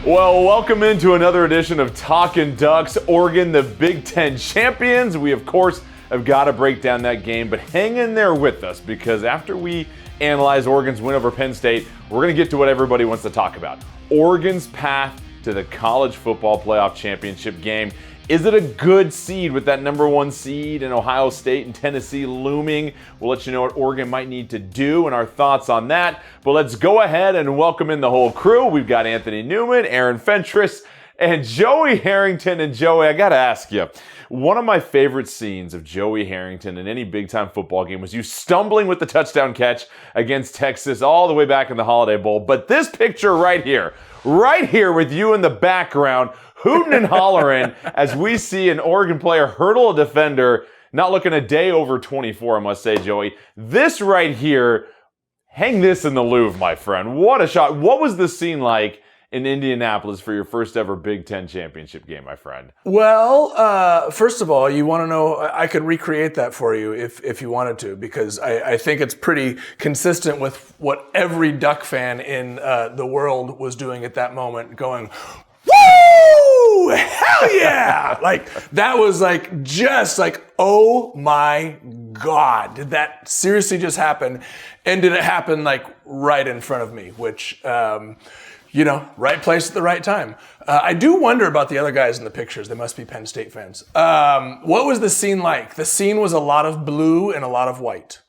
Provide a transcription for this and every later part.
Well, welcome into another edition of Talkin Ducks. Oregon, the Big Ten champions. We, of course, have got to break down that game, but hang in there with us because after we analyze Oregon's win over Penn State, we're going to get to what everybody wants to talk about. Oregon's path to the college football playoff championship game. Is it a good seed with that number one seed in Ohio State and Tennessee looming? We'll let you know what Oregon might need to do and our thoughts on that. But let's go ahead and welcome in the whole crew. We've got Anthony Newman, Aaron Fentress, and Joey Harrington. And Joey, I got to ask you, one of my favorite scenes of Joey Harrington in any big-time football game was you stumbling with the touchdown catch against Texas all the way back in the Holiday Bowl. But this picture right here with you in the background, hooting and hollering as we see an Oregon player hurdle a defender, not looking a day over 24, I must say, Joey. This right here, hang this in the Louvre, my friend. What a shot. What was the scene like in Indianapolis for your first ever Big Ten championship game, my friend? Well, first of all, you want to know, I could recreate that for you if you wanted to, because I think it's pretty consistent with what every Duck fan in the world was doing at that moment, going, woo! Hell yeah! Like, that was just like, oh my God, did that seriously just happen? And did it happen right in front of me, which, right place at the right time. I do wonder about the other guys in the pictures. They must be Penn State fans. What was the scene like? The scene was a lot of blue and a lot of white.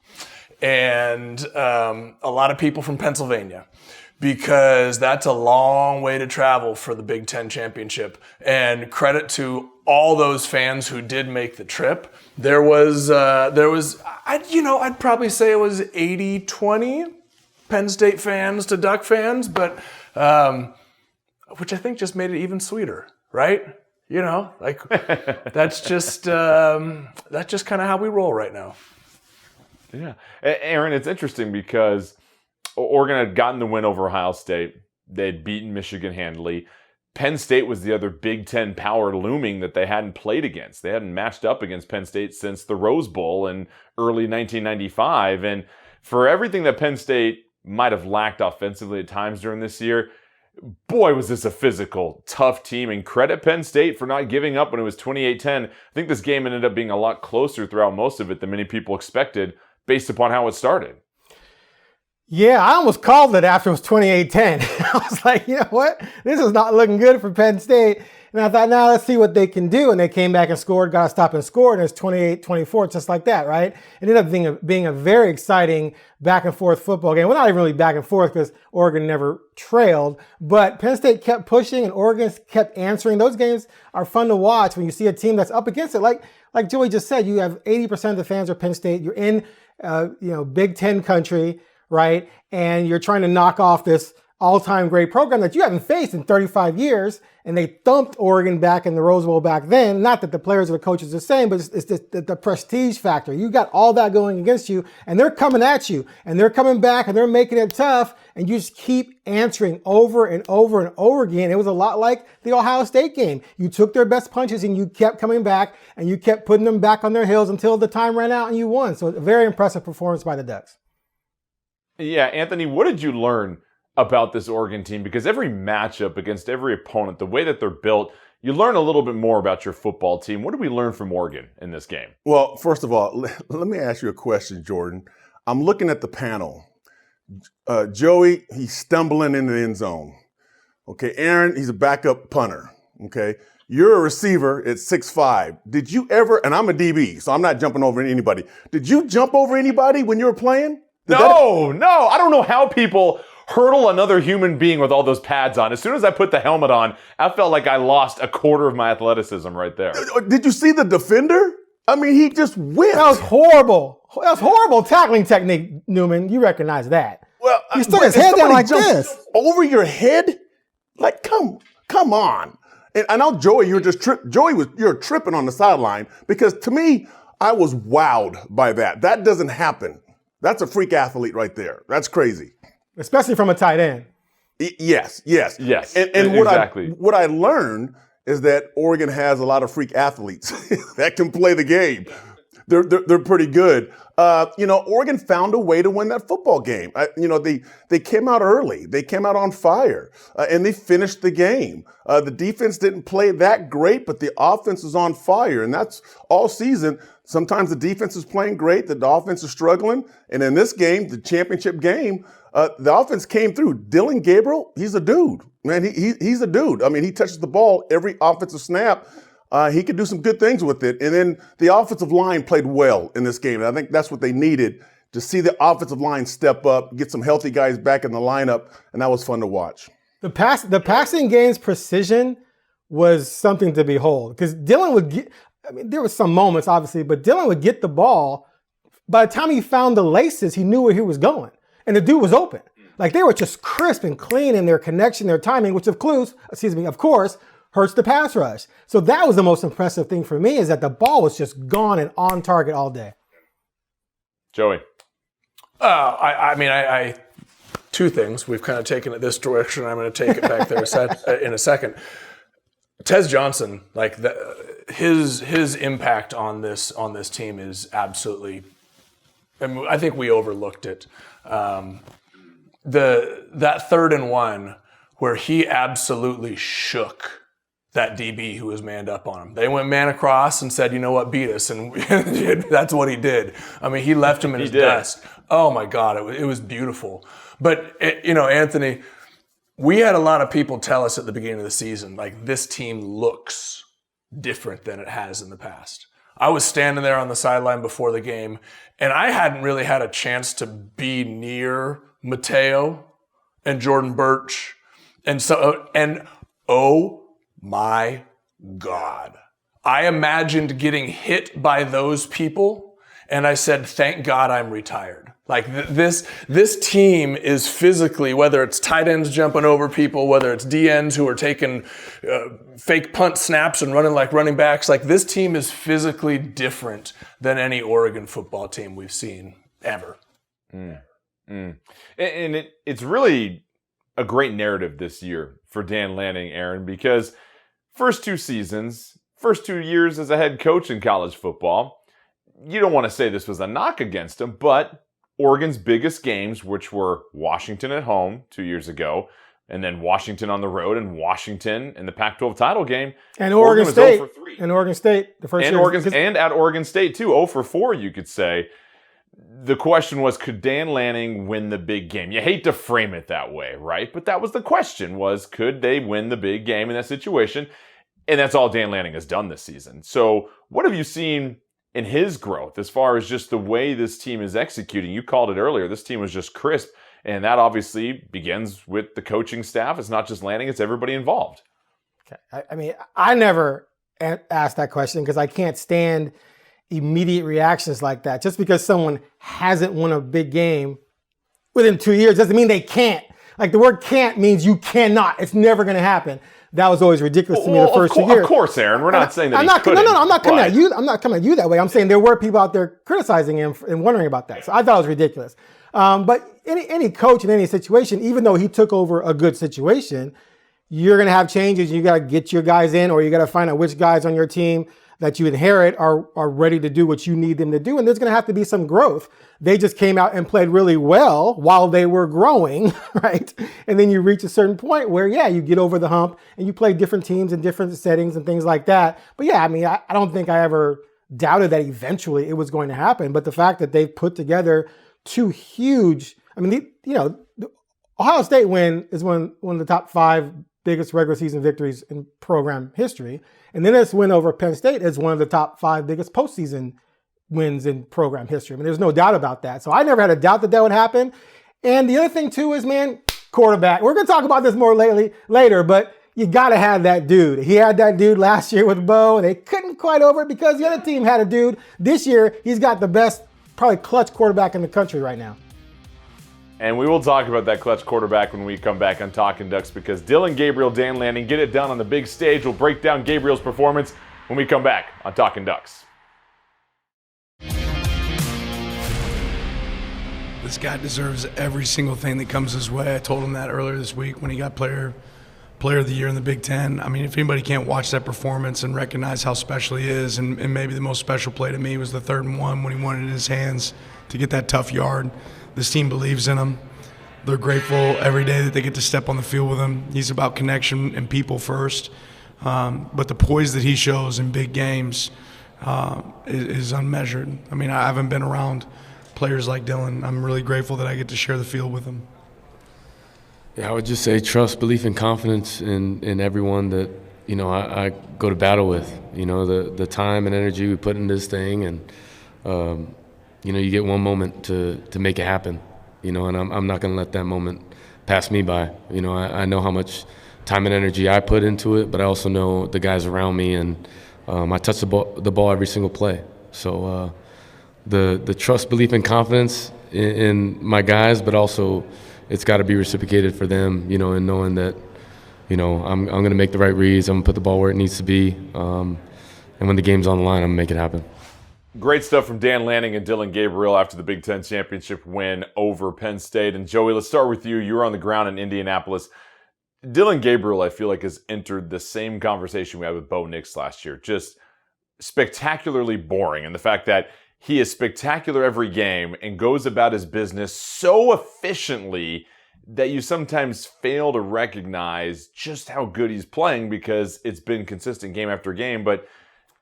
And a lot of people from Pennsylvania, because that's a long way to travel for the Big Ten championship. And credit to all those fans who did make the trip. There was I'd probably say it was 80-20 Penn State fans to Duck fans, but which I think just made it even sweeter, right? That's just kind of how we roll right now. Yeah. Aaron, it's interesting because Oregon had gotten the win over Ohio State. They'd beaten Michigan handily. Penn State was the other Big Ten power looming that they hadn't played against. They hadn't matched up against Penn State since the Rose Bowl in early 1995. And for everything that Penn State might have lacked offensively at times during this year, boy, was this a physical, tough team. And credit Penn State for not giving up when it was 28-10. I think this game ended up being a lot closer throughout most of it than many people expected based upon how it started. Yeah, I almost called it after it was 28-10. I was like, you know what? This is not looking good for Penn State. And I thought, now let's see what they can do. And they came back and scored, got a stop and scored, and it's 28-24, just like that, right? It ended up being a very exciting back-and-forth football game. Well, not even really back and forth because Oregon never trailed. But Penn State kept pushing and Oregon kept answering. Those games are fun to watch when you see a team that's up against it. Like Joey just said, you have 80% of the fans are Penn State. You're in Big Ten country, right? And you're trying to knock off this all-time great program that you haven't faced in 35 years. And they thumped Oregon back in the Rose Bowl back then. Not that the players or the coaches are the same, but it's the prestige factor. You got all that going against you, and they're coming at you, and they're coming back, and they're making it tough, and you just keep answering over and over and over again. It was a lot like the Ohio State game. You took their best punches, and you kept coming back, and you kept putting them back on their heels until the time ran out, and you won. So a very impressive performance by the Ducks. Yeah, Anthony, what did you learn about this Oregon team? Because every matchup against every opponent, the way that they're built, you learn a little bit more about your football team. What did we learn from Oregon in this game? Well, first of all, let me ask you a question, Jordan. I'm looking at the panel. Joey, he's stumbling in the end zone. Okay, Aaron, he's a backup punter. Okay, you're a receiver at 6'5". Did you ever, and I'm a DB, so I'm not jumping over anybody. Did you jump over anybody when you were playing? No. I don't know how people hurdle another human being with all those pads on. As soon as I put the helmet on, I felt like I lost a quarter of my athleticism right there. Did you see the defender? I mean, he just whipped. That was horrible. That was horrible tackling technique, Newman. You recognize that. Well, he stuck his head down like this. Over your head? Like, come on. And I know, Joey, you're tripping on the sideline, because to me, I was wowed by that. That doesn't happen. That's a freak athlete right there. That's crazy. Especially from a tight end. Yes, Yes. And exactly. what I learned is that Oregon has a lot of freak athletes that can play the game. they're pretty good. Oregon found a way to win that football game. They came out early. They came out on fire, and they finished the game. The defense didn't play that great, but the offense was on fire, and that's all season. Sometimes the defense is playing great, the offense is struggling, and in this game, the championship game, the offense came through. Dylan Gabriel, he's a dude, man. He's a dude. I mean, he touches the ball every offensive snap. He could do some good things with it. And then the offensive line played well in this game. And I think that's what they needed, to see the offensive line step up, get some healthy guys back in the lineup, and that was fun to watch. The passing game's precision was something to behold, because Dylan would get, there were some moments, obviously, but Dylan would get the ball. By the time he found the laces, he knew where he was going. And the dude was open. Like, they were just crisp and clean in their connection, their timing, which of course, hurts the pass rush. So that was the most impressive thing for me, is that the ball was just gone and on target all day. Joey. Two things. We've kind of taken it this direction. I'm going to take it back there in a second. Tez Johnson, his impact on this team is absolutely. I think we overlooked it. That 3rd and 1 where he absolutely shook that DB who was manned up on him. They went man across and said, you know what, beat us. And that's what he did. I mean, he left him in his dust. Oh, my God, it was beautiful. But, Anthony, we had a lot of people tell us at the beginning of the season, like, this team looks different than it has in the past. I was standing there on the sideline before the game, and I hadn't really had a chance to be near Mateo and Jordan Birch. And oh my God, I imagined getting hit by those people, and I said, thank God I'm retired. Like, this team is physically, whether it's tight ends jumping over people, whether it's DNs who are taking fake punt snaps and running like running backs, like, this team is physically different than any Oregon football team we've seen ever. And it's really a great narrative this year for Dan Lanning, Aaron, because first 2 years as a head coach in college football, you don't want to say this was a knock against him, but Oregon's biggest games, which were Washington at home 2 years ago, and then Washington on the road, and Washington in the Pac-12 title game. And Oregon State. And Oregon State, the first year. And at Oregon State, too. 0 for 4, you could say. The question was, could Dan Lanning win the big game? You hate to frame it that way, right? But that was the question, was could they win the big game in that situation? And that's all Dan Lanning has done this season. So what have you seen in his growth as far as just the way this team is executing? You called it earlier. This team was just crisp. And that obviously begins with the coaching staff. It's not just Lanning, it's everybody involved. Okay. I never asked that question because I can't stand immediate reactions like that. Just because someone hasn't won a big game within 2 years doesn't mean they can't. Like, the word can't means you cannot. It's never going to happen. That was always ridiculous to me the first 2 years. Of course, Aaron. We're not saying that I'm not coming at you. I'm not coming at you that way. I'm saying there were people out there criticizing him and wondering about that. So I thought it was ridiculous. But any coach in any situation, even though he took over a good situation, you're going to have changes. You got to get your guys in, or you got to find out which guys on your team that you inherit are ready to do what you need them to do. And there's going to have to be some growth. They just came out and played really well while they were growing, right? And then you reach a certain point where, you get over the hump and you play different teams in different settings and things like that. But I don't think I ever doubted that eventually it was going to happen. But the fact that they've put together 2 huge, the Ohio State win is one of the top 5 biggest regular season victories in program history. And then this win over Penn State is one of the top 5 biggest postseason wins in program history. There's no doubt about that. So I never had a doubt that would happen. And the other thing too is, quarterback. We're going to talk about this more later, but you got to have that dude. He had that dude last year with Bo. They couldn't quite over it because the other team had a dude. This year, he's got the best, probably clutch quarterback in the country right now. And we will talk about that clutch quarterback when we come back on Talkin Ducks, because Dylan Gabriel, Dan Lanning, get it done on the big stage. We'll break down Gabriel's performance when we come back on Talkin Ducks. This guy deserves every single thing that comes his way. I told him that earlier this week when he got Player Player of the Year in the Big Ten. I mean, if anybody can't watch that performance and recognize how special he is, and maybe the most special play to me was the 3rd and 1 when he won it in his hands to get that tough yard. This team believes in him. They're grateful every day that they get to step on the field with him. He's about connection and people first. But the poise that he shows in big games is unmeasured. I mean, I haven't been around players like Dylan. I'm really grateful that I get to share the field with him. Yeah, I would just say trust, belief, and confidence in everyone that, you know, I go to battle with. You know, the time and energy we put in this thing, and, you know, you get one moment to make it happen, you know, and I'm not going to let that moment pass me by. You know, I know how much time and energy I put into it, but I also know the guys around me, and I touch the ball every single play. So the trust, belief, and confidence in my guys, but also it's got to be reciprocated for them, you know, and knowing that, you know, I'm going to make the right reads, I'm going to put the ball where it needs to be, and when the game's on the line, I'm going to make it happen. Great stuff from Dan Lanning and Dylan Gabriel after the Big Ten championship win over Penn State. And Joey, let's start with you. You were on the ground in Indianapolis. Dylan Gabriel, I feel like, has entered the same conversation we had with Bo Nix last year. Just spectacularly boring. And the fact that he is spectacular every game and goes about his business so efficiently that you sometimes fail to recognize just how good he's playing because it's been consistent game after game. But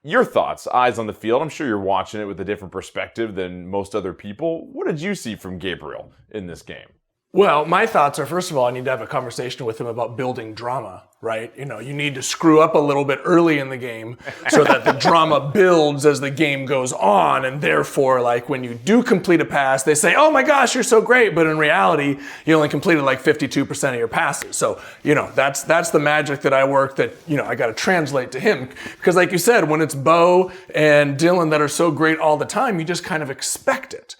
your thoughts, eyes on the field, I'm sure you're watching it with a different perspective than most other people. What did you see from Gabriel in this game? Well, my thoughts are, first of all, I need to have a conversation with him about building drama, right? You know, you need to screw up a little bit early in the game so that the drama builds as the game goes on. And therefore, like, when you do complete a pass, they say, oh my gosh, you're so great. But in reality, you only completed like 52% of your passes. So, you know, that's the magic that I work that, you know, I got to translate to him. Because like you said, when it's Bo and Dylan that are so great all the time, you just kind of expect it.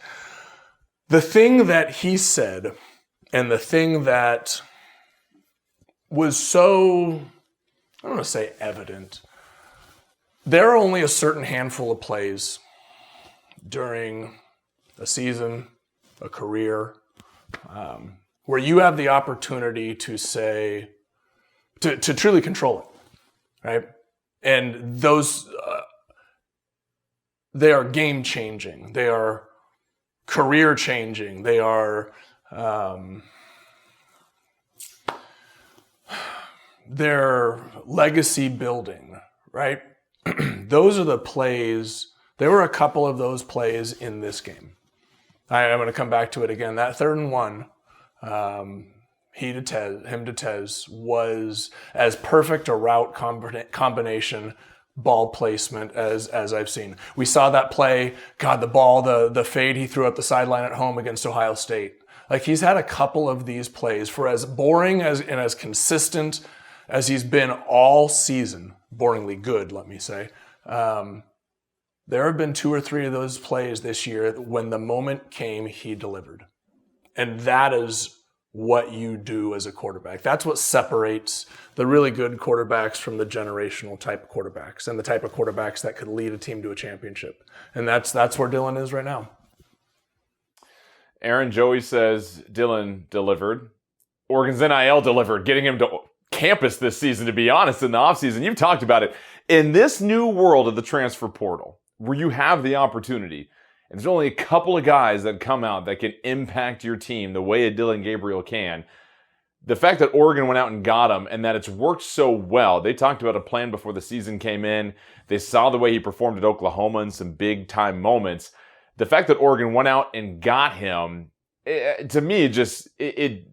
The thing that he said, and the thing that was so, I don't want to say evident, there are only a certain handful of plays during a season, a career, where you have the opportunity to say, to truly control it, right? And those, they are game changing. They are career changing. They are, they're legacy building, right? Those are the plays. There were a couple of those plays in this game. I'm going to come back to it again. That 3rd and 1, him to Tez was as perfect a route combination ball placement as I've seen. We saw that play, God, the ball, the fade he threw up the sideline at home against Ohio State. Like, he's had a couple of these plays for as boring and as consistent as he's been all season, boringly good, let me say. There have been 2 or 3 of those plays this year when the moment came, he delivered. And that is what you do as a quarterback. That's what separates the really good quarterbacks from the generational type of quarterbacks and the type of quarterbacks that could lead a team to a championship. And that's where Dylan is right now. Aaron, Joey says Dylan delivered. Oregon's NIL delivered, getting him to campus this season, to be honest, in the offseason. You've talked about it. In this new world of the transfer portal, where you have the opportunity, and there's only a couple of guys that come out that can impact your team the way a Dylan Gabriel can, the fact that Oregon went out and got him and that it's worked so well, they talked about a plan before the season came in. They saw the way he performed at Oklahoma in some big-time moments. The fact that Oregon went out and got him, to me, it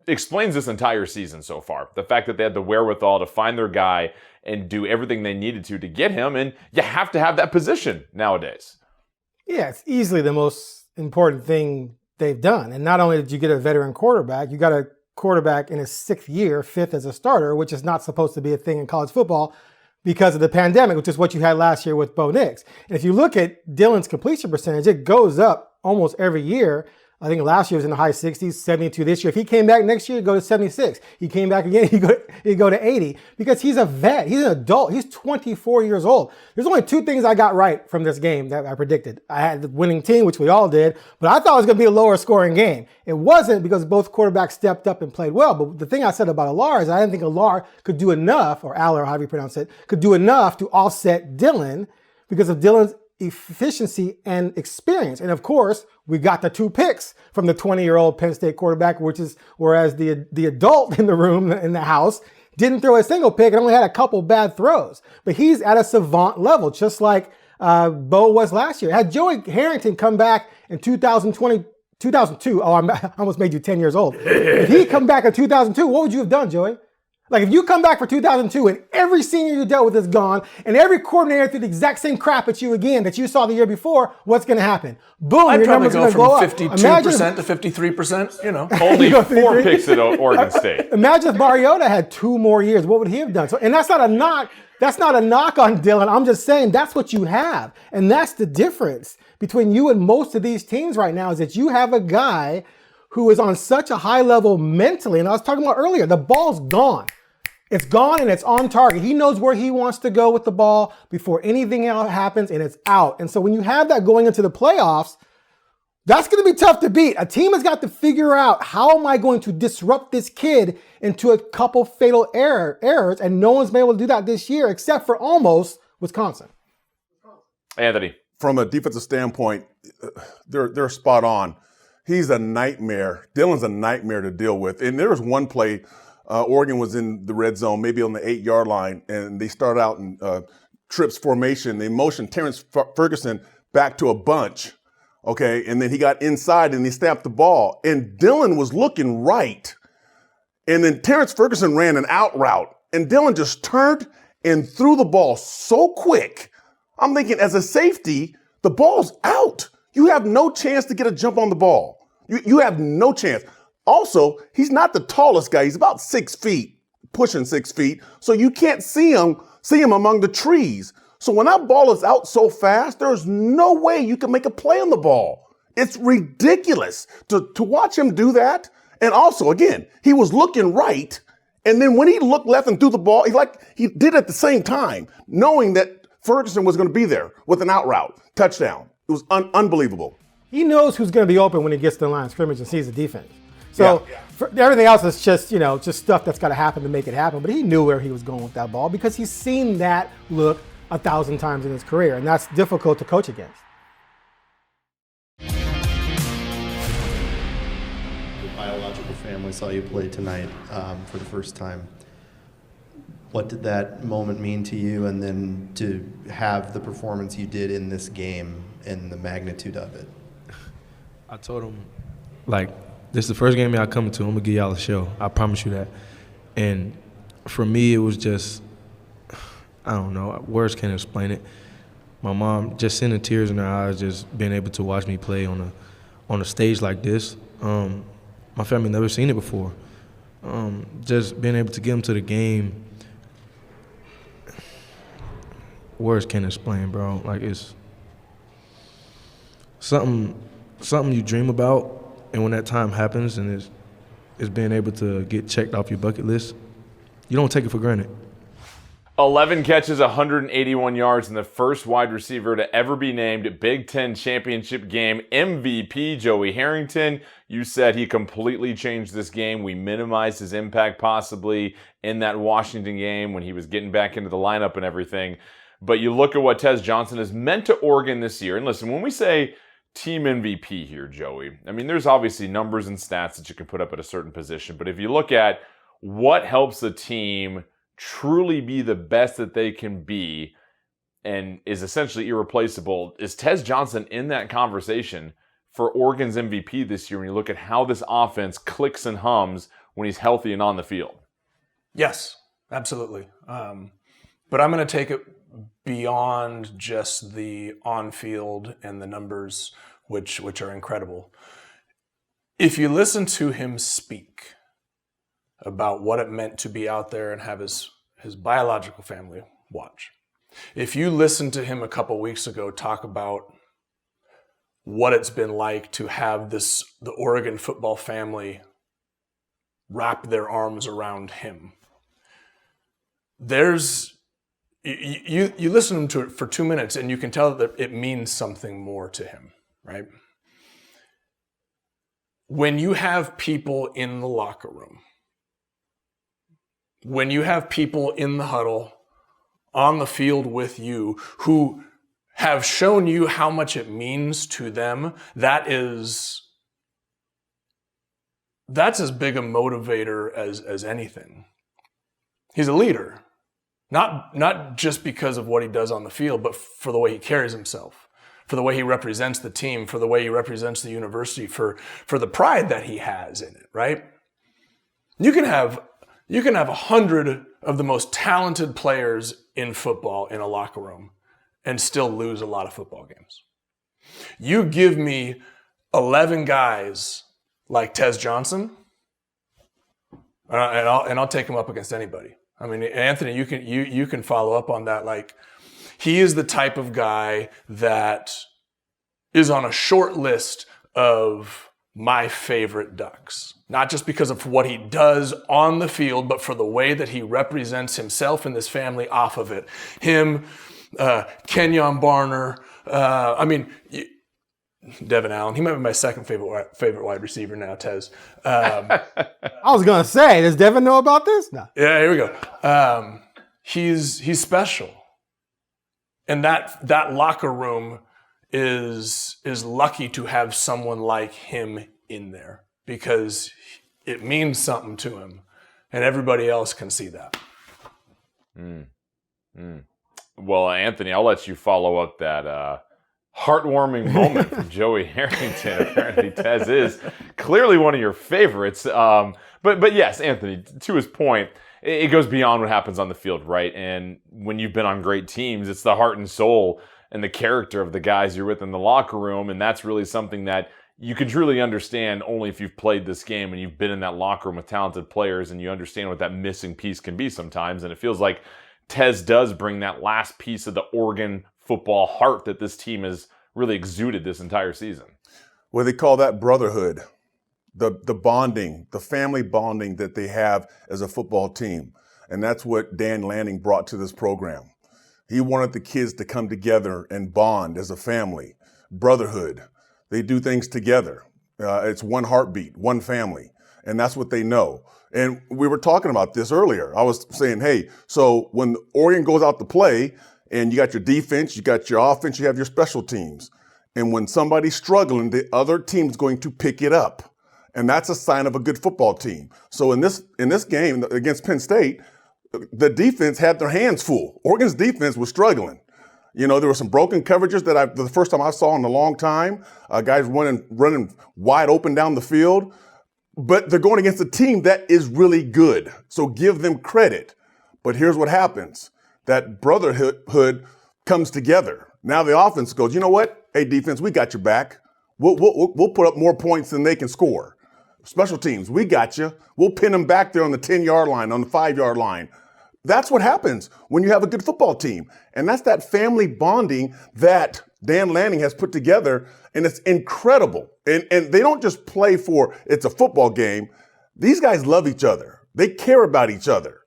explains this entire season so far. The fact that they had the wherewithal to find their guy and do everything they needed to get him, and you have to have that position nowadays. Yeah, it's easily the most important thing they've done. And not only did you get a veteran quarterback, you got a quarterback in his 6th year, 5th as a starter, which is not supposed to be a thing in college football because of the pandemic, which is what you had last year with Bo Nix. And if you look at Dylan's completion percentage, it goes up almost every year. I think last year was in the high 60s, 72 this year. If he came back next year, he'd go to 76. He came back again, he'd go to 80 because he's a vet. He's an adult. He's 24 years old. There's only two things I got right from this game that I predicted. I had the winning team, which we all did, but I thought it was going to be a lower scoring game. It wasn't because both quarterbacks stepped up and played well. But the thing I said about Alar is I didn't think Alar could do enough, or Aller, however you pronounce it, could do enough to offset Dylan because of Dylan's efficiency and experience. And of course, we got the 2 picks from the 20-year-old Penn State quarterback, whereas the adult in the room, in the house, didn't throw a single pick and only had a couple bad throws. But he's at a savant level, just like Bo was last year. Had Joey Harrington come back in 2002, I almost made you 10 years old. If he come back in 2002, what would you have done, Joey? Like if you come back for 2002 and every senior you dealt with is gone and every coordinator threw the exact same crap at you again that you saw the year before, what's going to happen? Boom, I'd your probably numbers go are going from to go up. 52% to 53%, you know. Only 4 picks at Oregon State. Imagine if Mariota had 2 more years. What would he have done? So, and that's not a knock. That's not a knock on Dylan. I'm just saying that's what you have. And that's the difference between you and most of these teams right now is that you have a guy who is on such a high level mentally. And I was talking about earlier, the ball's gone. It's gone and it's on target. He knows where he wants to go with the ball before anything else happens and it's out. And so when you have that going into the playoffs, that's going to be tough to beat. A team has got to figure out how am I going to disrupt this kid into a couple fatal errors, and no one's been able to do that this year except for almost Wisconsin. Anthony. From a defensive standpoint, they're spot on. He's a nightmare. Dylan's a nightmare to deal with. And there was one play, Oregon was in the red zone, maybe on the 8-yard line, and they started out in trips formation. They motioned Terrence Ferguson back to a bunch. Okay, and then he got inside and he snapped the ball. And Dylan was looking right. And then Terrence Ferguson ran an out route. And Dylan just turned and threw the ball so quick. I'm thinking, as a safety, the ball's out. You have no chance to get a jump on the ball. You have no chance. Also, he's not the tallest guy. He's about 6 feet, pushing 6 feet. So you can't see him among the trees. So when that ball is out so fast, there's no way you can make a play on the ball. It's ridiculous to watch him do that. And also, again, he was looking right. And then when he looked left and threw the ball, he did it at the same time, knowing that Ferguson was going to be there with an out route, touchdown. It was unbelievable. He knows who's going to be open when he gets to the line of scrimmage and sees the defense. So everything else is just stuff that's got to happen to make it happen. But he knew where he was going with that ball because he's seen that look 1,000 times in his career, and that's difficult to coach against. Your biological family saw you play tonight for the first time. What did that moment mean to you, and then to have the performance you did in this game and the magnitude of it? I told him, this is the first game y'all coming to. I'm going to give y'all a show. I promise you that. And for me, it was just, I don't know, words can't explain it. My mom just seeing the tears in her eyes, just being able to watch me play on a stage like this. My family never seen it before. Just being able to get them to the game, words can't explain, bro. It's something you dream about, and when that time happens and it's being able to get checked off your bucket list, you don't take it for granted. 11 catches, 181 yards, and the first wide receiver to ever be named Big Ten Championship Game MVP, Joey Harrington. You said he completely changed this game. We minimized his impact possibly in that Washington game when he was getting back into the lineup and everything. But you look at what Tez Johnson has meant to Oregon this year. And listen, when we say team MVP here, Joey, I mean, there's obviously numbers and stats that you can put up at a certain position. But if you look at what helps a team truly be the best that they can be and is essentially irreplaceable, is Tez Johnson in that conversation for Oregon's MVP this year when you look at how this offense clicks and hums when he's healthy and on the field? Yes, absolutely. But I'm going to take it beyond just the on-field and the numbers, which are incredible. If you listen to him speak about what it meant to be out there and have his biological family watch. If you listen to him a couple weeks ago talk about what it's been like to have the Oregon football family wrap their arms around him. You listen to it for 2 minutes and you can tell that it means something more to him, right? When you have people in the locker room, when you have people in the huddle, on the field with you, who have shown you how much it means to them, that's as big a motivator as anything. He's a leader, not just because of what he does on the field, but for the way he carries himself, for the way he represents the team, for the way he represents the university, for the pride that he has in it, right? You can have 100 of the most talented players in football in a locker room and still lose a lot of football games. You give me 11 guys like Tez Johnson, and I'll take him up against anybody. I mean, Anthony, you can follow up on that. Like, he is the type of guy that is on a short list of my favorite Ducks. Not just because of what he does on the field, but for the way that he represents himself and this family off of it. Him, Kenyon Barner, Devin Allen. He might be my second favorite wide receiver now, Tez. I was going to say, does Devin know about this? No. Yeah, here we go. He's special. And that locker room is lucky to have someone like him in there because it means something to him. And everybody else can see that. Well, Anthony, I'll let you follow up that heartwarming moment from Joey Harrington. Apparently, Tez is clearly one of your favorites. But yes, Anthony, to his point, it goes beyond what happens on the field, right? And when you've been on great teams, it's the heart and soul and the character of the guys you're with in the locker room. And that's really something that you can truly understand only if you've played this game and you've been in that locker room with talented players and you understand what that missing piece can be sometimes. And it feels like Tez does bring that last piece of the Oregon football heart that this team has really exuded this entire season. Well, they call that brotherhood, the bonding, the family bonding that they have as a football team. And that's what Dan Lanning brought to this program. He wanted the kids to come together and bond as a family, brotherhood. They do things together. It's one heartbeat, one family. And that's what they know. And we were talking about this earlier. I was saying, hey, so when Oregon goes out to play and you got your defense, you got your offense, you have your special teams. And when somebody's struggling, the other team's going to pick it up. And that's a sign of a good football team. So in this game against Penn State, the defense had their hands full. Oregon's defense was struggling. You know, there were some broken coverages that the first time I saw in a long time. Guys running wide open down the field. But they're going against a team that is really good. So give them credit. But here's what happens. That brotherhood comes together. Now the offense goes, you know what? Hey, defense, we got your back. We'll put up more points than they can score. Special teams, we got you. We'll pin them back there on the 10-yard line, on the 5-yard line. That's what happens when you have a good football team. And that's that family bonding that Dan Lanning has put together, and it's incredible. And they don't just play for it's a football game. These guys love each other. They care about each other.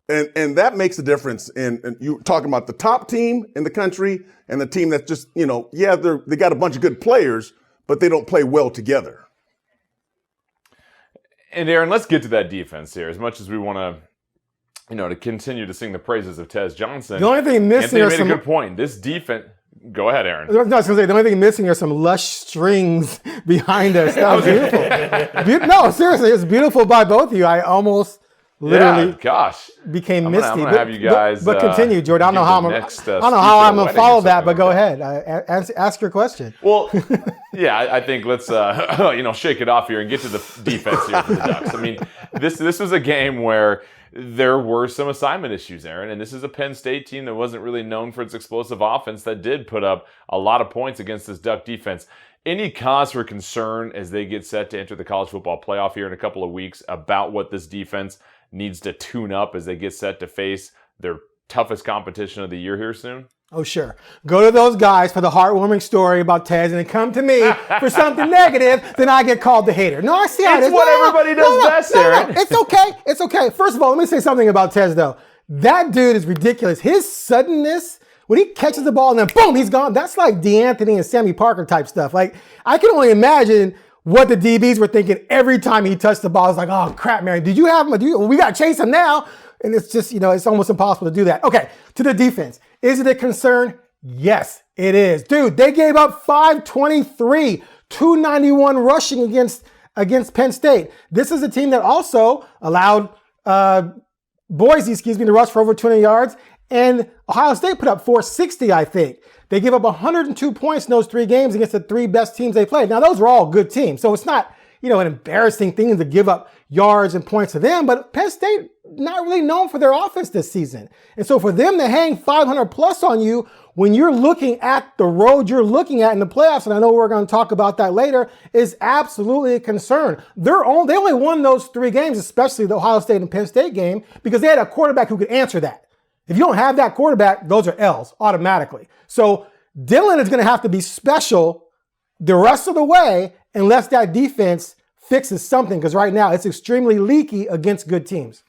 And that makes a difference in you talking about the top team in the country and the team that's just, you know, yeah, they got a bunch of good players, but they don't play well together. And Aaron, let's get to that defense here. As much as we want to, you know, to continue to sing the praises of Tez Johnson. The only thing missing Anthony made a good point. This defense. Go ahead, Aaron. No, I was going to say, the only thing missing are some lush strings behind us. That was beautiful. No, seriously, it's beautiful by both of you. I almost literally became misty. I'm gonna have you guys. But continue, Jordan. I don't know how I'm going to follow that, but go ahead. Ask your question. Well, yeah, I think let's shake it off here and get to the defense here for the Ducks. I mean, this was a game where there were some assignment issues, Aaron, and this is a Penn State team that wasn't really known for its explosive offense that did put up a lot of points against this Duck defense. Any cause for concern as they get set to enter the college football playoff here in a couple of weeks about what this defense needs to tune up as they get set to face their toughest competition of the year here soon? Oh, sure. Go to those guys for the heartwarming story about Tez and then come to me for something negative, then I get called the hater. No, I see how it is. It's what everybody does best, Aaron. It's okay. It's okay. First of all, let me say something about Tez, though. That dude is ridiculous. His suddenness, when he catches the ball and then boom, he's gone. That's like DeAnthony and Sammy Parker type stuff. Like, I can only imagine what the DBs were thinking every time he touched the ball. It's like, oh, crap, man. Did you have him? We got to chase him now. And it's just, it's almost impossible to do that. Okay, to the defense. Is it a concern? Yes, it is. Dude, they gave up 523, 291 rushing against Penn State. This is a team that also allowed Boise, to rush for over 200 yards. And Ohio State put up 460, I think. They gave up 102 points in those 3 games against the 3 best teams they played. Now, those were all good teams. So it's not, an embarrassing thing to give up yards and points to them. But Penn State, not really known for their offense this season. And so for them to hang 500 plus on you when you're looking at the road you're looking at in the playoffs, and I know we're going to talk about that later, is absolutely a concern. They only won those 3 games, especially the Ohio State and Penn State game, because they had a quarterback who could answer that. If you don't have that quarterback, those are L's automatically. So Dylan is going to have to be special the rest of the way unless that defense fixes something, because right now it's extremely leaky against good teams.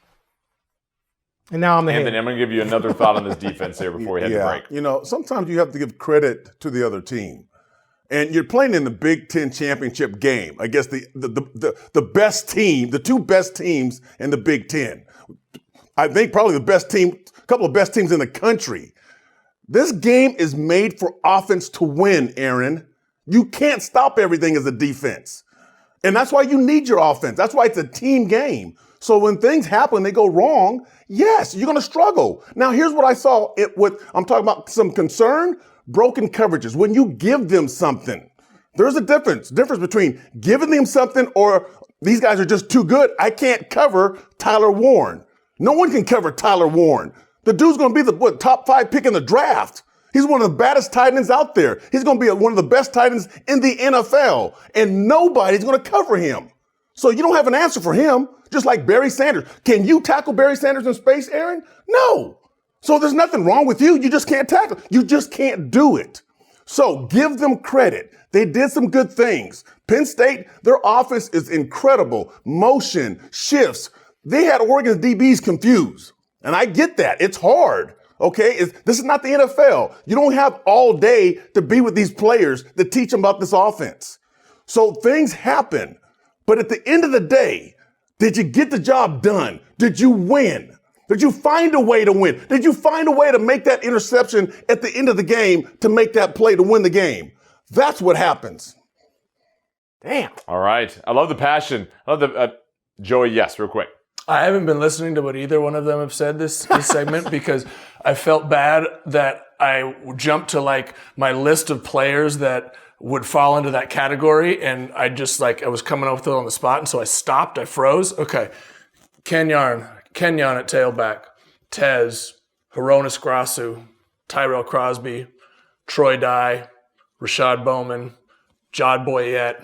And now I'm the Anthony, I'm going to give you another thought on this defense here before we head to break. Sometimes you have to give credit to the other team. And you're playing in the Big Ten championship game against the best team, the 2 best teams in the Big Ten. I think probably the best team, a couple of best teams in the country. This game is made for offense to win, Aaron. You can't stop everything as a defense. And that's why you need your offense. That's why it's a team game. So when things happen, they go wrong, yes, you're going to struggle. Now, here's what I saw. I'm talking about some concern, broken coverages. When you give them something, there's a difference between giving them something or these guys are just too good. I can't cover Tyler Warren. No one can cover Tyler Warren. The dude's going to be the top 5 pick in the draft. He's one of the baddest tight ends out there. He's going to be one of the best tight ends in the NFL, and nobody's going to cover him. So you don't have an answer for him, just like Barry Sanders. Can you tackle Barry Sanders in space, Aaron? No. So there's nothing wrong with you. You just can't tackle. You just can't do it. So give them credit. They did some good things. Penn State, their offense is incredible. Motion, shifts. They had Oregon's DBs confused. And I get that. It's hard. Okay, this is not the NFL. You don't have all day to be with these players to teach them about this offense. So things happen. But at the end of the day, did you get the job done? Did you win? Did you find a way to win? Did you find a way to make that interception at the end of the game to make that play to win the game? That's what happens. Damn. All right. I love the passion. I love the Joey, yes, real quick. I haven't been listening to what either one of them have said this segment because I felt bad that I jumped to like my list of players that would fall into that category, and I just I was coming up with it on the spot, and so I stopped. I froze. Okay, Kenyon at tailback, Tez, Hronis Grasu, Tyrell Crosby, Troy Dye, Rashad Bowman, Jod Boyette.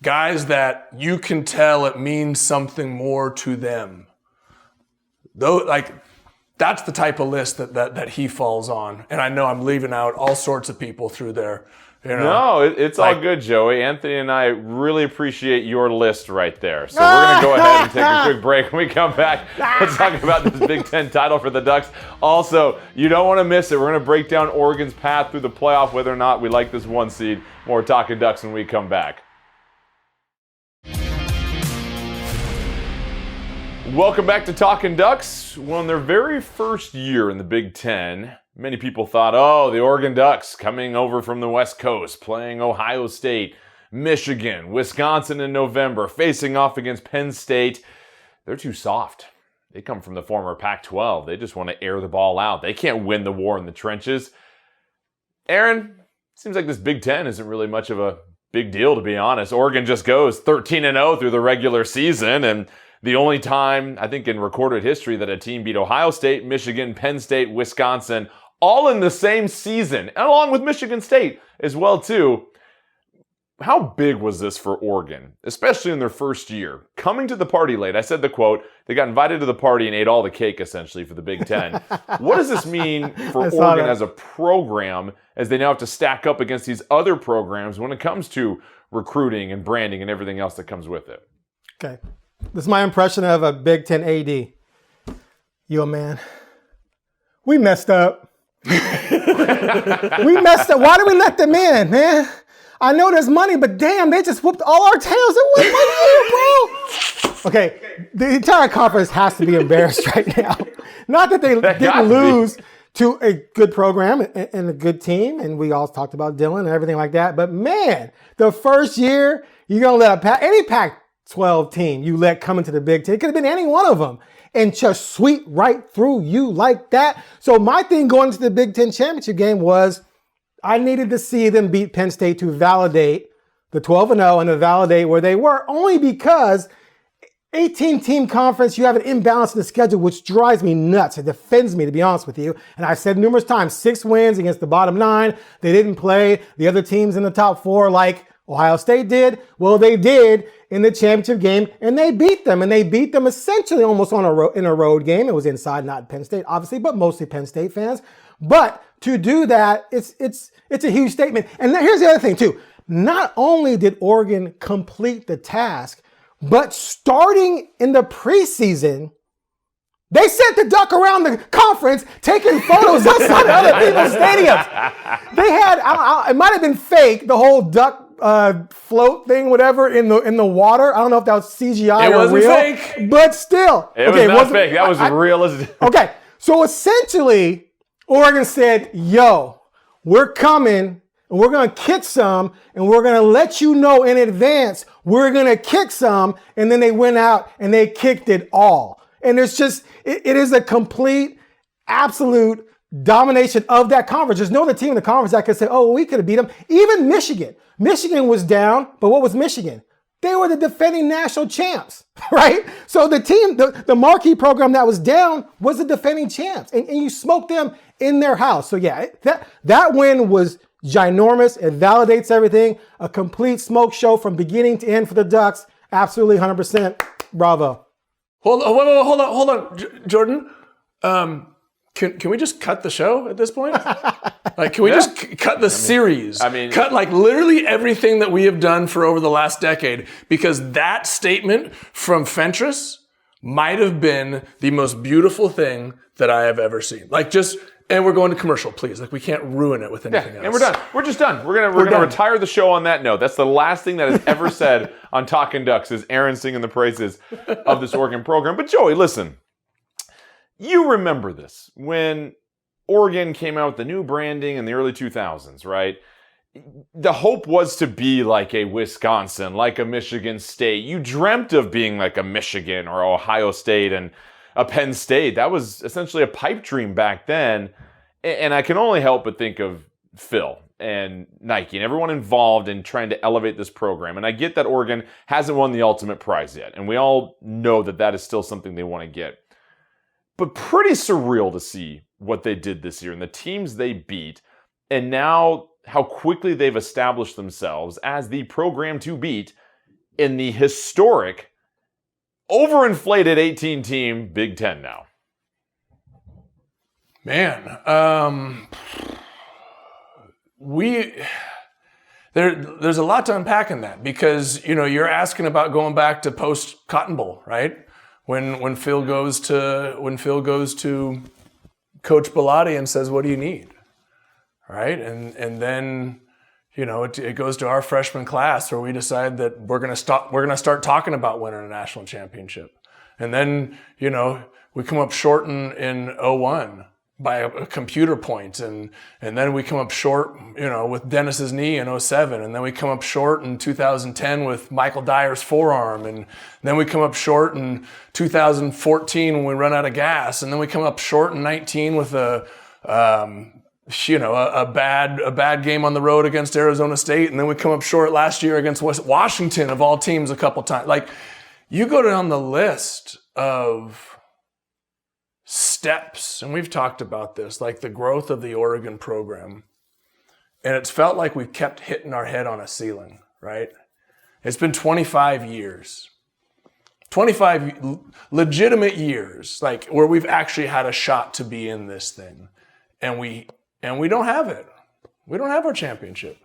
Guys that you can tell it means something more to them. Though, that's the type of list that he falls on. And I know I'm leaving out all sorts of people through there. No, it's all good, Joey. Anthony and I really appreciate your list right there. So we're going to go ahead and take a quick break. When we come back, let's talk about this Big Ten title for the Ducks. Also, you don't want to miss it. We're going to break down Oregon's path through the playoff, whether or not we like this 1 seed. More Talkin Ducks when we come back. Welcome back to Talkin Ducks. Well, in their very first year in the Big Ten, many people thought, the Oregon Ducks coming over from the West Coast, playing Ohio State, Michigan, Wisconsin in November, facing off against Penn State. They're too soft. They come from the former Pac-12. They just want to air the ball out. They can't win the war in the trenches. Aaron, seems like this Big Ten isn't really much of a big deal, to be honest. Oregon just goes 13-0 through the regular season, and the only time, I think, in recorded history that a team beat Ohio State, Michigan, Penn State, Wisconsin, all in the same season, and along with Michigan State as well, too. how big was this for Oregon, especially in their first year? Coming to the party late, I said the quote, they got invited to the party and ate all the cake, essentially, for the Big Ten. What does this mean for Oregon as a program as they now have to stack up against these other programs when it comes to recruiting and branding and everything else that comes with it? Okay. This is my impression of a Big Ten AD. Yo, man, we messed up. We messed up. Why did we let them in, man? I know there's money, but damn, they just whooped all our tails in 1 year, bro. Okay, the entire conference has to be embarrassed right now. Not that they didn't lose to a good program and a good team, and we all talked about Dylan and everything like that, but man, the first year, you're going to let any Pac-12 team you let come into the Big Ten, it could have been any one of them, and just sweep right through you like that. So my thing going into the Big Ten championship game was, I needed to see them beat Penn State to validate the 12-0 and to validate where they were, only because 18-team conference, you have an imbalance in the schedule, which drives me nuts. It offends me, to be honest with you. And I said numerous times, 6 wins against the bottom 9. They didn't play the other teams in the top 4 like Ohio State did. Well, they did in the championship game, and they beat them. And they beat them essentially almost in a road game. It was inside, not Penn State, obviously, but mostly Penn State fans. But to do that, it's a huge statement. And here's the other thing too. Not only did Oregon complete the task, but starting in the preseason, they sent the duck around the conference taking photos outside of other people's stadiums. They had, it might have been fake, the whole duck float thing, whatever, in the water. I don't know if that was CGI or real. It wasn't fake. But still. It was not fake. That was real. Okay, so essentially, Oregon said, yo, we're coming and we're going to kick some and we're going to let you know in advance we're going to kick some. And then they went out and they kicked it all. And it's just, it is a complete, absolute domination of that conference. There's no other team in the conference that could say, oh, we could have beat them. Even Michigan. Michigan was down, but what was Michigan? They were the defending national champs, right? So the team, the marquee program that was down was the defending champs. And you smoked them in their house. So yeah, that win was ginormous. It validates everything. A complete smoke show from beginning to end for the Ducks. Absolutely 100%. Bravo. Hold on, Jordan. Can we just cut the show at this point? Like, can we just cut the series? Cut like literally everything that we have done for over the last decade, because that statement from Fentress might have been the most beautiful thing that I have ever seen. Like, and we're going to commercial, please. Like, we can't ruin it with anything else. And we're done. We're just done. We're gonna retire the show on that note. That's the last thing that is ever said on Talkin Ducks is Aaron singing the praises of this Oregon program. But Joey, listen. You remember this when Oregon came out with the new branding in the early 2000s, right? The hope was to be like a Wisconsin, like a Michigan State. You dreamt of being like a Michigan or Ohio State and a Penn State. That was essentially a pipe dream back then. And I can only help but think of Phil and Nike and everyone involved in trying to elevate this program. And I get that Oregon hasn't won the ultimate prize yet. And we all know that that is still something they want to get. But pretty surreal to see what they did this year and the teams they beat, and now how quickly they've established themselves as the program to beat in the historic, overinflated 18-team Big Ten now. Man, there's a lot to unpack in that, because you're asking about going back to post Cotton Bowl, right? When Phil goes to Coach Bellotti and says, "What do you need?" Right, and then it goes to our freshman class where we decide that we're gonna start talking about winning a national championship, and then we come up short in 01 by a computer point, and then we come up short with Dennis's knee in 07, and then we come up short in 2010 with Michael Dyer's forearm, and then we come up short in 2014 when we run out of gas, and then we come up short in 19 with a bad game on the road against Arizona State, and then we come up short last year against Washington of all teams a couple times. Like, you go down the list of steps, and we've talked about this, like the growth of the Oregon program, and it's felt like we've kept hitting our head on a ceiling, right? It's been 25 years. 25 legitimate years, like where we've actually had a shot to be in this thing. And we don't have it. We don't have our championship.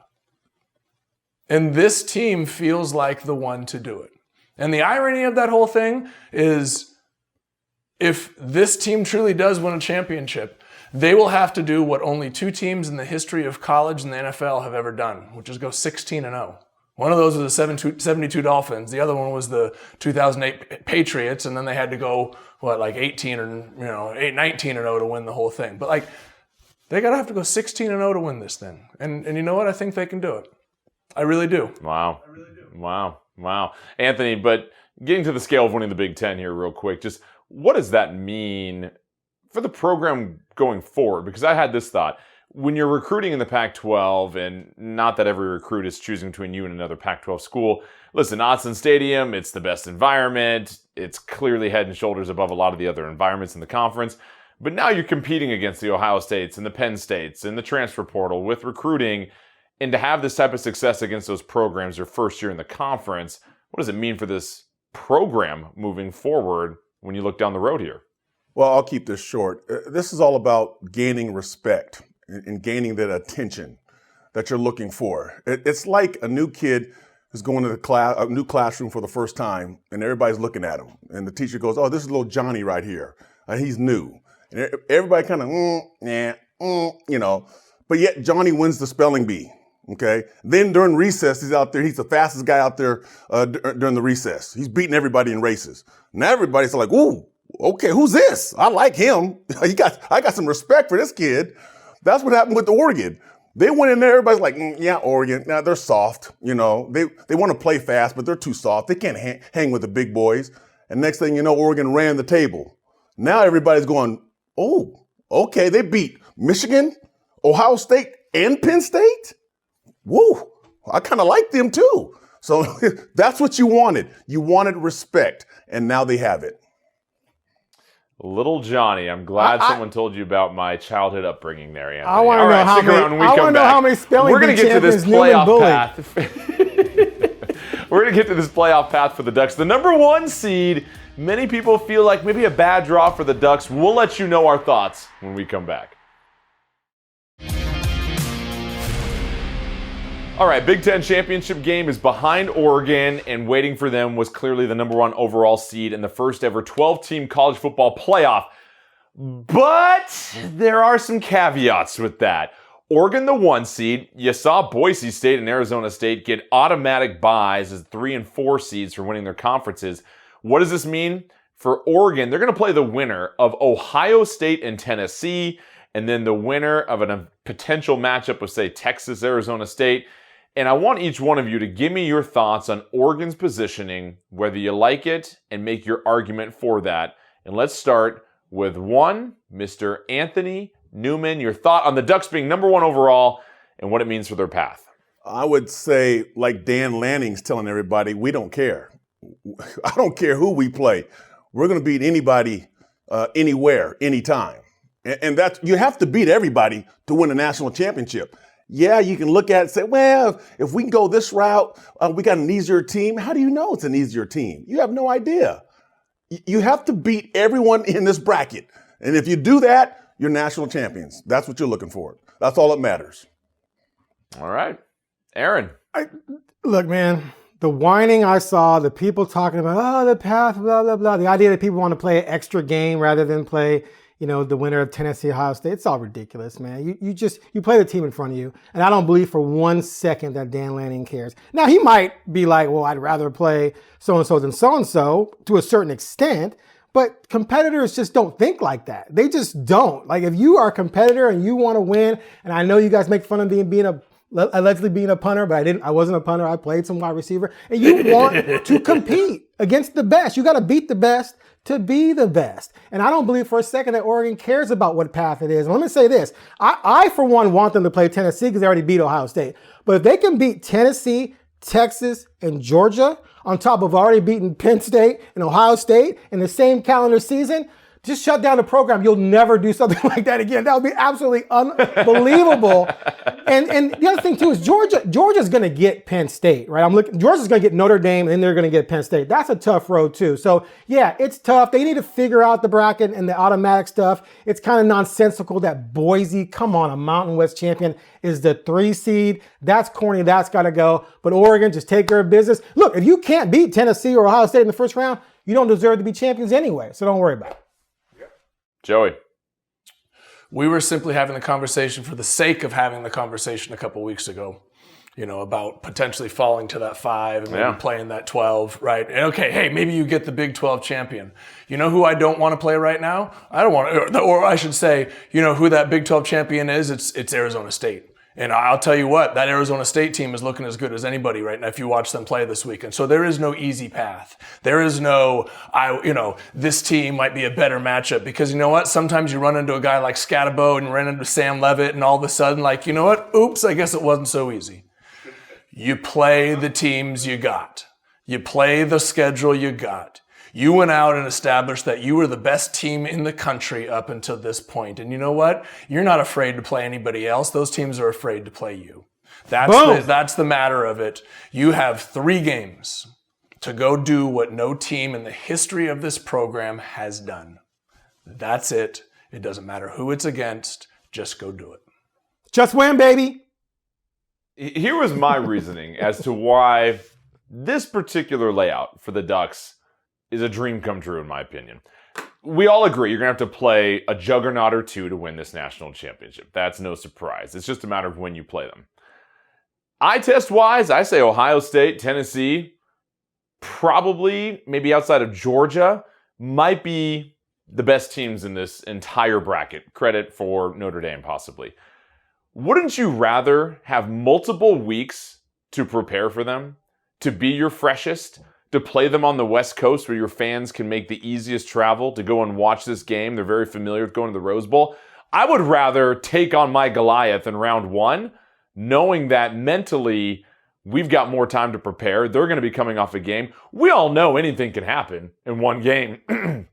And this team feels like the one to do it. And the irony of that whole thing is if this team truly does win a championship, they will have to do what only 2 teams in the history of college and the NFL have ever done, which is go 16-0. One of those was the 72 Dolphins. The other one was the 2008 Patriots, and then they had to go, 18 or 19-0 to win the whole thing. But they gotta have to go 16-0 to win this thing. And you know what? I think they can do it. I really do. Wow. I really do. Wow. Anthony, but getting to the scale of winning the Big Ten here real quick, just what does that mean for the program going forward? Because I had this thought. When you're recruiting in the Pac-12, and not that every recruit is choosing between you and another Pac-12 school, listen, Autzen Stadium, it's the best environment. It's clearly head and shoulders above a lot of the other environments in the conference. But now you're competing against the Ohio States and the Penn States and the transfer portal with recruiting. And to have this type of success against those programs your first year in the conference, what does it mean for this program moving forward when you look down the road here? Well, I'll keep this short. This is all about gaining respect and gaining that attention that you're looking for. It's like a new kid who's going to a new classroom for the first time, and everybody's looking at him. And the teacher goes, "Oh, this is little Johnny right here. He's new." And everybody kind of, But yet Johnny wins the spelling bee. Okay. Then during recess, he's out there. He's the fastest guy out there during the recess. He's beating everybody in races. Now everybody's like, "Ooh, okay, who's this? I like him. I got some respect for this kid." That's what happened with Oregon. They went in there, everybody's like, "Yeah, Oregon, nah, they're soft. They want to play fast, but they're too soft. They can't hang with the big boys." And next thing you know, Oregon ran the table. Now everybody's going, "Oh, okay, they beat Michigan, Ohio State, and Penn State? Woo, I kind of like them too." So that's what you wanted. You wanted respect, and now they have it. Little Johnny, I'm glad someone told you about my childhood upbringing there, Anthony. I want to know how many spelling We're going to get to this Newman playoff bullied. path. We're going to get to this playoff path for the Ducks. The number 1 seed, many people feel like maybe a bad draw for the Ducks. We'll let you know our thoughts when we come back. All right, Big Ten championship game is behind Oregon, and waiting for them was clearly the number 1 overall seed in the first ever 12-team college football playoff. But there are some caveats with that. Oregon, the 1 seed, you saw Boise State and Arizona State get automatic buys as 3 and 4 seeds for winning their conferences. What does this mean? For Oregon, they're going to play the winner of Ohio State and Tennessee, and then the winner of a potential matchup with, say, Texas, Arizona State. And I want each one of you to give me your thoughts on Oregon's positioning, whether you like it, and make your argument for that. And let's start with Mr. Anthony Newman. Your thought on the Ducks being number 1 overall and what it means for their path. I would say, like Dan Lanning's telling everybody, we don't care. I don't care who we play. We're going to beat anybody, anywhere, anytime. And that's, you have to beat everybody to win a national championship. Yeah, you can look at it and say, well, if we can go this route, we got an easier team. How do you know it's an easier team? You have no idea. You have to beat everyone in this bracket. And if you do that, you're national champions. That's what you're looking for. That's all that matters. All right. Aaron. Look, man, the whining I saw, the people talking about, the path, blah, blah, blah, the idea that people want to play an extra game rather than play the winner of Tennessee, Ohio State, it's all ridiculous, man. You play the team in front of you, and I don't believe for 1 second that Dan Lanning cares. Now, he might be like, well, I'd rather play so-and-so than so-and-so to a certain extent, but competitors just don't think like that. They just don't. Like, if you are a competitor and you want to win, and I know you guys make fun of allegedly being a punter, but I wasn't a punter. I played some wide receiver, and you want to compete against the best. You got to beat the best to be the best. And I don't believe for a second that Oregon cares about what path it is. And let me say this. I for one, want them to play Tennessee because they already beat Ohio State. But if they can beat Tennessee, Texas, and Georgia on top of already beating Penn State and Ohio State in the same calendar season, just shut down the program. You'll never do something like that again. That would be absolutely unbelievable. And the other thing too is Georgia's going to get Penn State, right? Georgia's going to get Notre Dame, and then they're going to get Penn State. That's a tough road too. So yeah, it's tough. They need to figure out the bracket and the automatic stuff. It's kind of nonsensical that Boise, come on, a Mountain West champion, is the 3 seed. That's corny. That's got to go. But Oregon, just take care of business. Look, if you can't beat Tennessee or Ohio State in the first round, you don't deserve to be champions anyway. So don't worry about it. Joey. We were simply having the conversation for the sake of having the conversation a couple weeks ago, about potentially falling to that 5 and maybe playing that 12, right? And okay, hey, maybe you get the Big 12 champion. You know who I don't want to play right now? I don't want to, or I should say, who that Big 12 champion is? It's Arizona State. And I'll tell you what, that Arizona State team is looking as good as anybody right now if you watch them play this weekend. So there is no easy path. There is no, this team might be a better matchup because you know what? Sometimes you run into a guy like Scatterbo and run into Sam Levitt and all of a sudden like, you know what? Oops, I guess it wasn't so easy. You play the teams you got. You play the schedule you got. You went out and established that you were the best team in the country up until this point. And you know what? You're not afraid to play anybody else. Those teams are afraid to play you. That's the matter of it. You have 3 games to go do what no team in the history of this program has done. That's it. It doesn't matter who it's against. Just go do it. Just win, baby. Here was my reasoning as to why this particular layout for the Ducks is a dream come true, in my opinion. We all agree you're going to have to play a juggernaut or 2 to win this national championship. That's no surprise. It's just a matter of when you play them. Eye test-wise, I say Ohio State, Tennessee, probably, maybe outside of Georgia, might be the best teams in this entire bracket. Credit for Notre Dame, possibly. Wouldn't you rather have multiple weeks to prepare for them, to be your freshest, to play them on the West Coast where your fans can make the easiest travel to go and watch this game? They're very familiar with going to the Rose Bowl. I would rather take on my Goliath in round 1, knowing that mentally we've got more time to prepare. They're going to be coming off a game. We all know anything can happen in one game.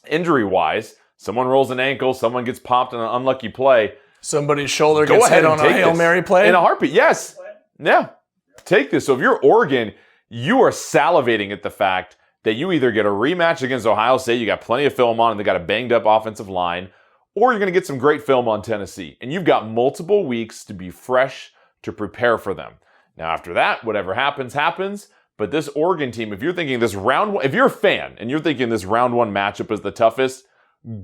Injury-wise, someone rolls an ankle, someone gets popped in an unlucky play. Somebody's shoulder gets hit on a Hail Mary play. In a heartbeat, yes. Yeah. Take this. So if you're Oregon, you are salivating at the fact that you either get a rematch against Ohio State, you got plenty of film on, and they got a banged-up offensive line, or you're going to get some great film on Tennessee. And you've got multiple weeks to be fresh to prepare for them. Now, after that, whatever happens, happens. But this Oregon team, if you're thinking this round 1, if you're a fan and you're thinking this round 1 matchup is the toughest,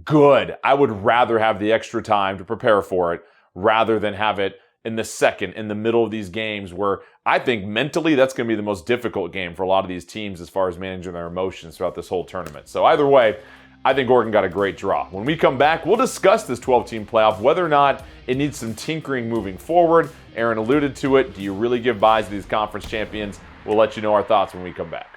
good. I would rather have the extra time to prepare for it rather than have it in the second, in the middle of these games where I think mentally that's going to be the most difficult game for a lot of these teams as far as managing their emotions throughout this whole tournament. So either way, I think Oregon got a great draw. When we come back, we'll discuss this 12-team playoff, whether or not it needs some tinkering moving forward. Aaron alluded to it. Do you really give buys to these conference champions? We'll let you know our thoughts when we come back.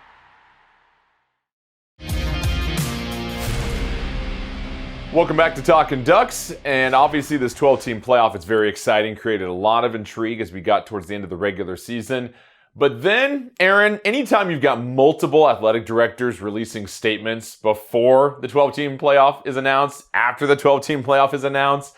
Welcome back to Talkin Ducks, and obviously this 12-team playoff, it's very exciting, created a lot of intrigue as we got towards the end of the regular season. But then, Aaron, anytime you've got multiple athletic directors releasing statements before the 12-team playoff is announced, after the 12-team playoff is announced,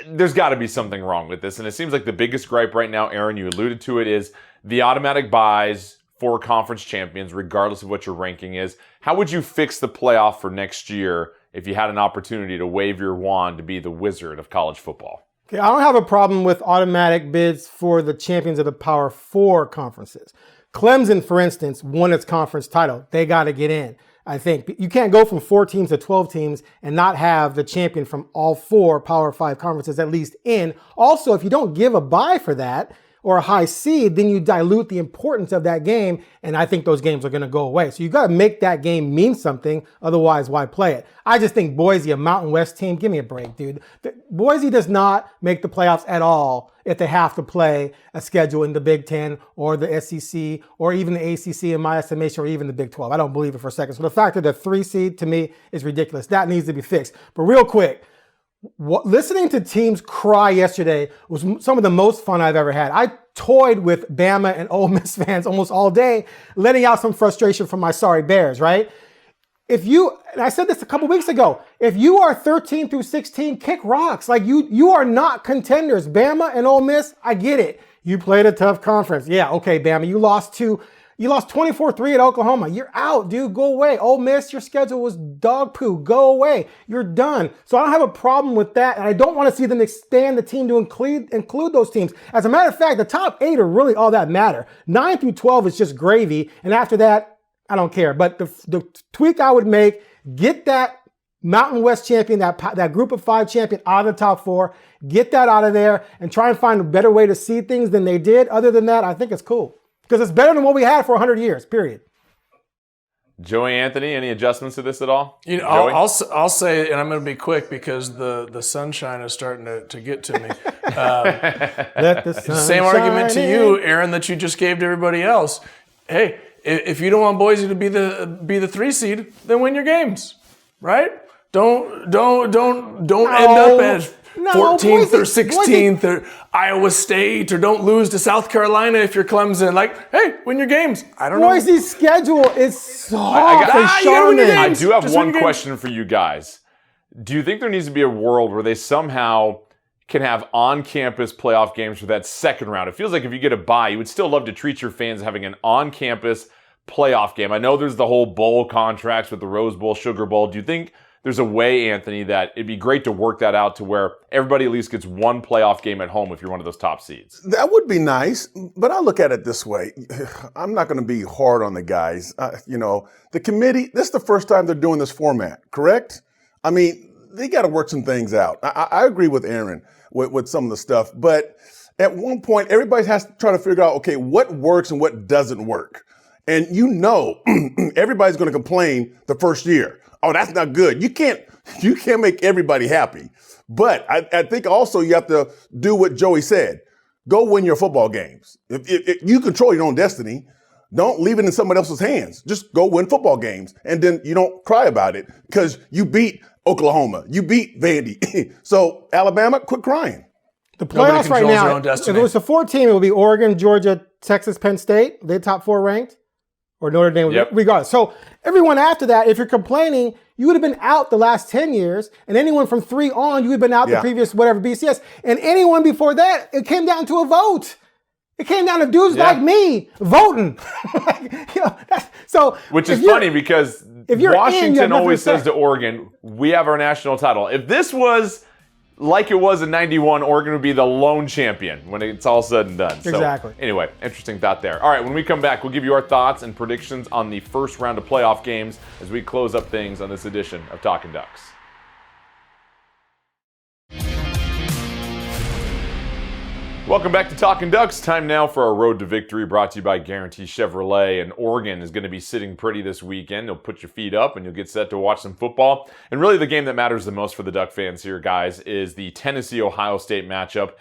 there's got to be something wrong with this. And it seems like the biggest gripe right now, Aaron, you alluded to it, is the automatic buys for conference champions, regardless of what your ranking is. How would you fix the playoff for next year if you had an opportunity to wave your wand to be the wizard of college football? Okay, I don't have a problem with automatic bids for the champions of the Power 4 conferences. Clemson, for instance, won its conference title. They got to get in. I think you can't go from 4 teams to 12 teams and not have the champion from all 4 Power 5 conferences at least in. Also, if you don't give a bye for that, or a high seed, then you dilute the importance of that game, and I think those games are going to go away. So you got to make that game mean something, otherwise why play it? I just think Boise, a Mountain West team, give me a break, dude. Boise does not make the playoffs at all if they have to play a schedule in the Big Ten or the SEC or even the ACC in my estimation, or even the Big 12. I don't believe it for a second. So the fact that they're 3 seed to me is ridiculous. That needs to be fixed. But real quick, listening to teams cry yesterday was some of the most fun I've ever had. I toyed with Bama and Ole Miss fans almost all day, letting out some frustration from my sorry Bears, right? and I said this a couple weeks ago, if you are 13 through 16, kick rocks. Like you are not contenders. Bama and Ole Miss, I get it. You played a tough conference. Yeah, okay, Bama, you lost 24-3 at Oklahoma. You're out, dude. Go away. Ole Miss, your schedule was dog poo. Go away. You're done. So I don't have a problem with that, and I don't want to see them expand the team to include those teams. As a matter of fact, the top 8 are really all that matter. 9 through 12 is just gravy, and after that, I don't care. But the tweak I would make, get that Mountain West champion, that group of 5 champion out of the top 4, get that out of there, and try and find a better way to see things than they did. Other than that, I think it's cool. Because it's better than what we had for 100 years, period. Joey, Anthony, any adjustments to this at all? I'll say, and I'm going to be quick because the sunshine is starting to get to me. Let the sun Same argument to shine you, in. Aaron, that you just gave to everybody else. Hey, if you don't want Boise to be the 3 seed, then win your games, right? Don't end up as 14th or 16th or Iowa State, or don't lose to South Carolina if you're Clemson. Like, hey, win your games. I don't know. Boise's schedule is soft and you gotta win your charming. I games. do have Just one win your games. question for you guys. Do you think there needs to be a world where they somehow can have on-campus playoff games for that second round? It feels like if you get a bye, you would still love to treat your fans having an on-campus playoff game. I know there's the whole bowl contracts with the Rose Bowl, Sugar Bowl. Do you think there's a way, Anthony, that it'd be great to work that out to where everybody at least gets one playoff game at home if you're one of those top seeds? That would be nice, but I look at it this way. I'm not going to be hard on the guys. The committee, this is the first time they're doing this format, correct? I mean, they got to work some things out. I agree with Aaron with some of the stuff, but at one point, everybody has to try to figure out, okay, what works and what doesn't work. And everybody's going to complain the first year. Oh, that's not good. You can't make everybody happy. But I think also you have to do what Joey said. Go win your football games. If you control your own destiny, don't leave it in somebody else's hands. Just go win football games. And then you don't cry about it because you beat Oklahoma. You beat Vandy. So Alabama, quit crying. The playoffs right controls their now, own if destiny. it was a 4-team, it would be Oregon, Georgia, Texas, Penn State. They're top 4 ranked. Or Notre Dame, Yep. regardless. So everyone after that, if you're complaining, you would have been out the last 10 years. And anyone from 3 on, you would have been out the previous whatever BCS. And anyone before that, it came down to a vote. It came down to dudes like me voting. Which is funny because if you're Washington always nothing to says to Oregon, we have our national title. If this was like it was in 91, Oregon would be the lone champion when it's all said and done. Exactly. So, anyway, interesting thought there. All right, when we come back, we'll give you our thoughts and predictions on the first round of playoff games as we close up things on this edition of Talkin Ducks. Welcome back to Talkin Ducks. Time now for our Road to Victory, brought to you by Guarantee Chevrolet. And Oregon is going to be sitting pretty this weekend. You'll put your feet up and you'll get set to watch some football. And really the game that matters the most for the Duck fans here, guys, is the Tennessee-Ohio State matchup.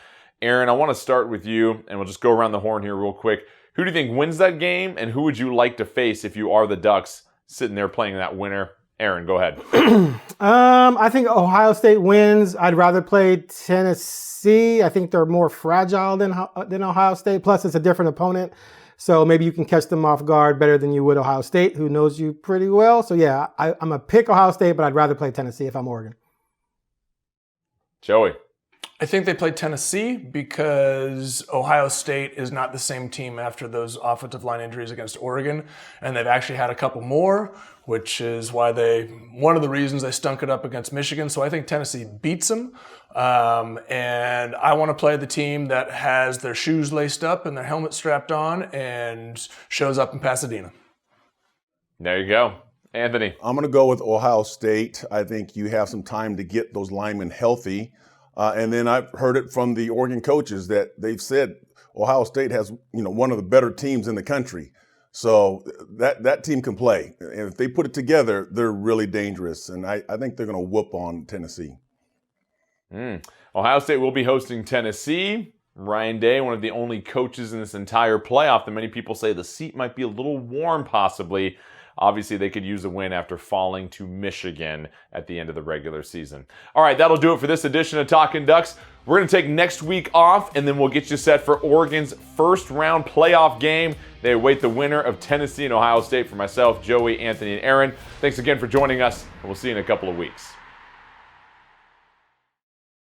Aaron, I want to start with you, and we'll just go around the horn here real quick. Who do you think wins that game, and who would you like to face if you are the Ducks sitting there playing that winner? Aaron, go ahead. I think Ohio State wins. I'd rather play Tennessee. I think they're more fragile than Ohio State. Plus, it's a different opponent. So maybe you can catch them off guard better than you would Ohio State, who knows you pretty well. So yeah, I'm going to pick Ohio State, but I'd rather play Tennessee if I'm Oregon. Joey. I think they play Tennessee because Ohio State is not the same team after those offensive line injuries against Oregon, and they've actually had a couple more, which is why one of the reasons they stunk it up against Michigan. So I think Tennessee beats them, and I want to play the team that has their shoes laced up and their helmet strapped on and shows up in Pasadena. There you go. Anthony. I'm going to go with Ohio State. I think you have some time to get those linemen healthy. And then I've heard it from the Oregon coaches that they've said Ohio State has, one of the better teams in the country. So that team can play. And if they put it together, they're really dangerous. And I think they're going to whoop on Tennessee. Ohio State will be hosting Tennessee. Ryan Day, one of the only coaches in this entire playoff that many people say the seat might be a little warm possibly. Obviously, they could use a win after falling to Michigan at the end of the regular season. All right, that'll do it for this edition of Talkin Ducks. We're going to take next week off, and then we'll get you set for Oregon's first-round playoff game. They await the winner of Tennessee and Ohio State. For myself, Joey, Anthony, and Aaron, thanks again for joining us, and we'll see you in a couple of weeks.